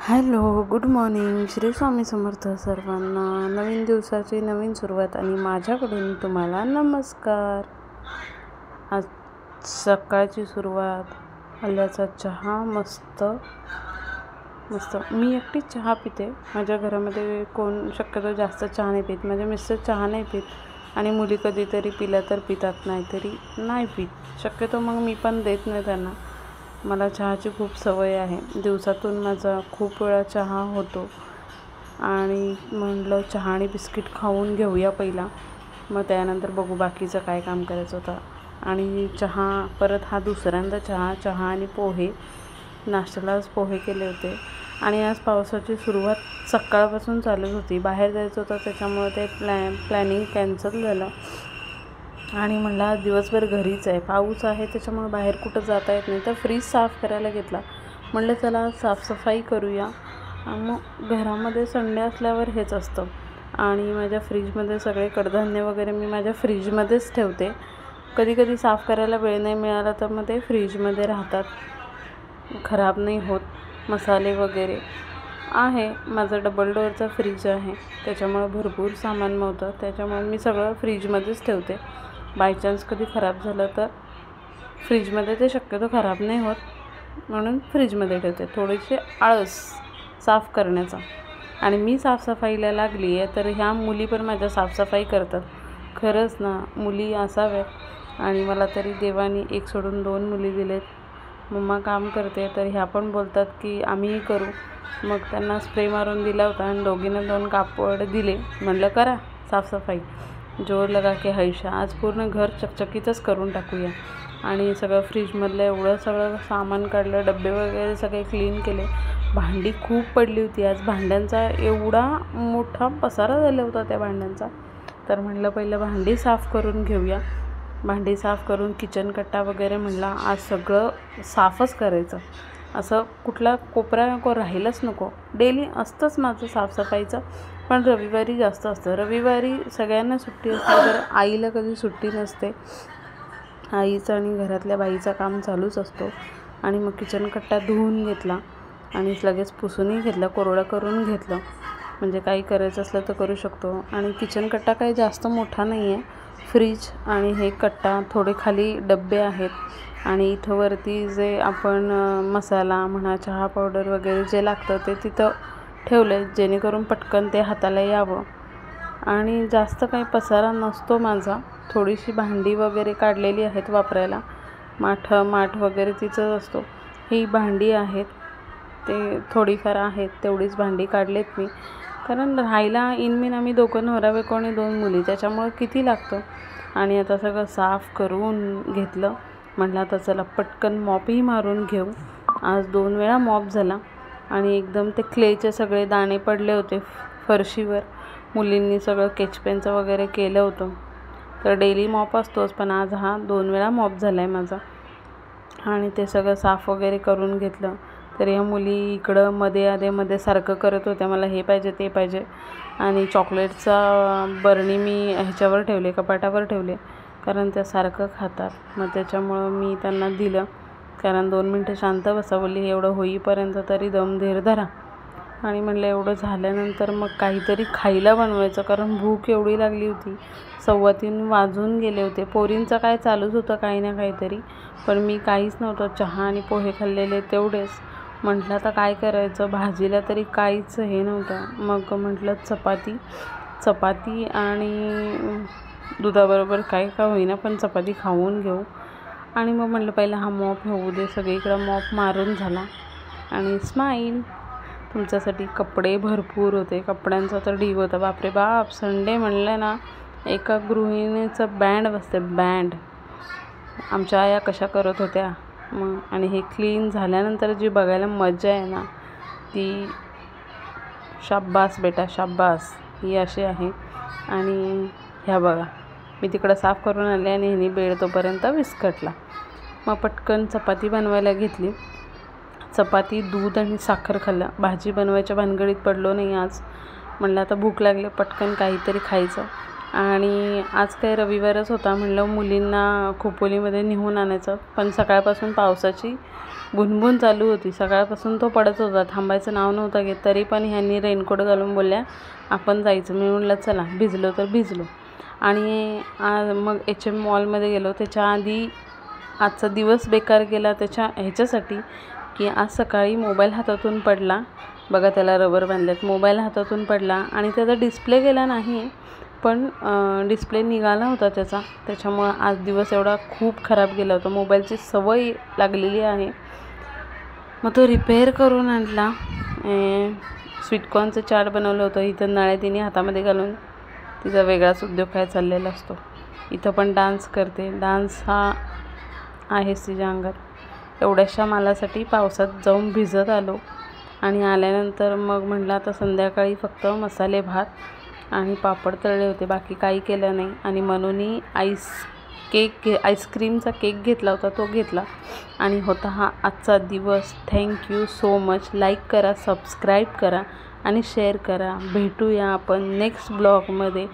Hello, good morning. Shri Swami Samarth सर्वांना. नवीन दिवसाची नवीन सुरुवात आणि माझ्याकडून तुम्हाला नमस्कार. आज सकाळची सुरुवात, आल्याचा चहा. मस्त मस्त. मी एकटी चहा पिते. माझ्या घरामध्ये कोण शक्यतो जास्त चहा नाही पित. माझे मिस्टर चहा नाही पित आणि मुली कधीतरी पिल्या तर पितात, नाहीतरी नाही पित शक्यतो. मग मी पण देत नाही त्यांना. मला चहाची खूप सवय आहे. दिवसातून माझा खूप वेळा चहा होतो आणि म्हटलं चहा आणि बिस्किट खाऊन घेऊया पहिला, मग त्यानंतर बघू बाकीचं काय काम करायचं होतं. आणि चहा परत हा दुसऱ्यांदा चहा आणि पोहे. नाश्त्यालाच पोहे केले होते. आणि आज पावसाची सुरुवात सकाळपासून चालू होती. बाहेर जायचं होतं त्याच्यामुळे ते प्लॅनिंग कॅन्सल झालं. आणि म्हणलं आज दिवसभर घरीच आहे, पाऊस आहे त्याच्यामुळे बाहेर कुठं जाता येत नाही. तर फ्रीज साफ करायला घेतला. म्हणलं चला साफसफाई करूया. मग घरामध्ये संडे असल्यावर हेच असतं. आणि माझ्या फ्रीजमध्ये सगळे कडधान्य वगैरे मी माझ्या फ्रीजमध्येच ठेवते. कधी कधी साफ करायला वेळ नाही मिळाला तर मग ते फ्रीजमध्ये राहतात, खराब नाही होत. मसाले वगैरे आहे. माझं डबल डोअरचा फ्रीज आहे त्याच्यामुळे भरपूर सामान मिळतं. त्याच्यामुळे मी सगळं फ्रीजमध्येच ठेवते. बाय चान्स कधी खराब झालं तर फ्रीजमध्ये ते शक्यतो खराब नाही होत, म्हणून फ्रीजमध्ये ठेवते. थोडेसे आळस साफ करण्याचा. आणि मी साफसफाईला लागली आहे तर ह्या मुली पण माझ्या साफसफाई करतात. खरंच ना, मुली असाव्यात. आणि मला तरी देवाने एक सोडून 2 मुली दिलेत. मम्मा काम करते तर ह्या पण बोलतात की आम्हीही करू. मग त्यांना स्प्रे मारून दिला होता आणि दोघींना 2 कापड दिले. म्हटलं करा साफसफाई, जोर लगा के हैशा. आज पूर्ण घर चकचकीतच करून टाकूया. आणि सगळं फ्रीजमधलं एवढं सगळं सामान काढलं, डबे वगैरे सगळे क्लीन केले. भांडी खूप पडली होती आज. भांड्यांचा एवढा मोठा पसारा झाला होता त्या भांड्यांचा. तर म्हटलं पहिलं भांडी साफ करून घेऊया. भांडी साफ करून किचन कट्टा वगैरे म्हटलं आज सगळं साफच करायचं. असं कुठला कोपरा राहिलंच नको. डेली असतंच माझं साफसफाईचं, पण रविवारी जास्त असतं. रविवारी सगळ्यांना सुट्टी असते तर आईला कधी सुट्टी नसते. आईचं आणि घरातल्या बाईचं काम चालूच असतो. आणि मग किचन कट्टा धुवून घेतला आणि लगेच पुसूनही घेतला, कोरडा करून घेतलं. म्हणजे काही करायचं असलं तर करू शकतो. आणि किचन कट्टा काही जास्त मोठा नाही आहे. फ्रीज आणि हे कट्टा, थोडे खाली डबे आहेत. आणि इथं वरती जे आपण मसाला म्हणा, चहा पावडर वगैरे जे लागतं ते तिथं ठेवले, जेणेकरून पटकन ते हाताला यावं. आणि जास्त काही पसारा नसतो माझा. थोडीशी भांडी वगैरे काढलेली आहेत वापरायला. माठ वगैरे तिचंच असतो. ही भांडी आहेत, ते थोडीफार आहेत, तेवढीच भांडी काढलेत मी. कारण राहायला इनमीन आम्ही 2 नवरा-बायको आणि 2 मुली, त्याच्यामुळं किती लागतं. आणि आता सगळं साफ करून घेतलं. म्हटलं आता चला पटकन मॉपही मारून घेऊ. आज 2 वेळा मॉप झाला. आणि एकदम ते क्लेचे सगळे दाणे पडले होते फरशीवर. मुलींनी सगळं केचपेनचं वगैरे केलं होतं. तर डेली मॉप असतोच, पण आज हा 2 वेळा मॉप झाला आहे माझा. आणि ते सगळं साफ वगैरे करून घेतलं. तर ह्या मुली इकडं मध्ये सारखं करत होत्या, मला हे पाहिजे ते पाहिजे. आणि चॉकलेटचा बरणी मी ह्याच्यावर ठेवले, कपाटावर ठेवले, कारण त्या सारखं खातात. मग त्याच्यामुळं मी त्यांना दिलं. कारण 2 मिनटं शांत बसा बोलली, एवढं होईपर्यंत तरी दम धीर धरा. आणि म्हणलं एवढं झाल्यानंतर मग काहीतरी खायला बनवायचं, कारण भूक एवढी लागली होती. 2:15 वाजून गेले होते. पोरींचं काय चालूच होतं काही ना काहीतरी, पण मी काहीच नव्हतं. चहा आणि पोहे खाल्लेले तेवढेच. म्हटलं आता काय करायचं, भाजीला तरी काहीच हे नव्हतं. मग म्हटलं चपाती आणि दुधाबरोबर काय का होईना पण चपाती खाऊन घेऊ. आणि मग म्हटलं पहिला हा मॉप होऊ दे. सगळीकडं मॉप मारून झाला. आणि स्माईल. तुमच्यासाठी कपडे भरपूर होते. कपड्यांचा तर ढीग होता. बापरे बाप, संडे म्हणलं ना, एका गृहिणीचं बँड बसते, बँड. आमच्या आया कशा करत होत्या मग. आणि हे क्लीन झाल्यानंतर जी बघायला मजा आहे ना, ती शाब्बास बेटा शाब्बास, ही अशी आहे. आणि ह्या बघा, मी तिकडं साफ करून आले आणि ह्यानी बेड तोपर्यंत विस्कटला. मग पटकन चपाती बनवायला घेतली. चपाती, दूध आणि साखर खाल्लं. भाजी बनवायच्या भानगडीत पडलो नाही आज. म्हणलं आता भूक लागली, पटकन काहीतरी खायचं. आणि आज काय रविवारच होता, म्हणलं मुलींना खोपोलीमध्ये नेऊन आणायचं. पण सकाळपासून पावसाची बुनबुन चालू होती. सकाळपासून तो पडत होता, थांबायचं नाव नव्हता घेत. तरी पण ह्यांनी रेनकोट घालून बोलल्या आपण जायचं. मी म्हटलं चला, भिजलो तर भिजलो. आणि मग HM मॉलमध्ये गेलो. त्याच्या आधी आजचा दिवस बेकार गेला ह्याच्यासाठी की आज सकाळी मोबाईल हातातून पडला. बघा, त्याला रबर बांधल्यात. मोबाईल हातातून पडला आणि त्याचा डिस्प्ले गेला नाही, पण डिस्प्ले निघाला होता त्याच्यामुळं आज दिवस एवढा खूप खराब गेला होता. मोबाईलची सवय लागलेली आहे. मग तो रिपेअर करून आणला. स्वीटकॉर्नचं चाट बनवलं होतं. इथं नळ्या तिने हातामध्ये घालून तिचा वेगळाच उद्योग काय चाललेला असतो. इथं पण डान्स करते. डान्स हा आहेच तिच्या अंगात. एवढ्याशा मालासाठी पावसात जाऊन भिजत आलो आणि आल्यानंतर मग म्हटलं आता संध्याकाळी फक्त मसाले भात आणि पापड तळले होते, बाकी काही केलं नाही. आणि मनूनी आईस्क्रीमचा केक घेतला होता, तो घेतला. आणि होता हा आजचा दिवस. Thank you so much. लाईक करा, सबस्क्राईब करा आणि शेअर करा. भेटूया आपण नेक्स्ट ब्लॉगमध्ये.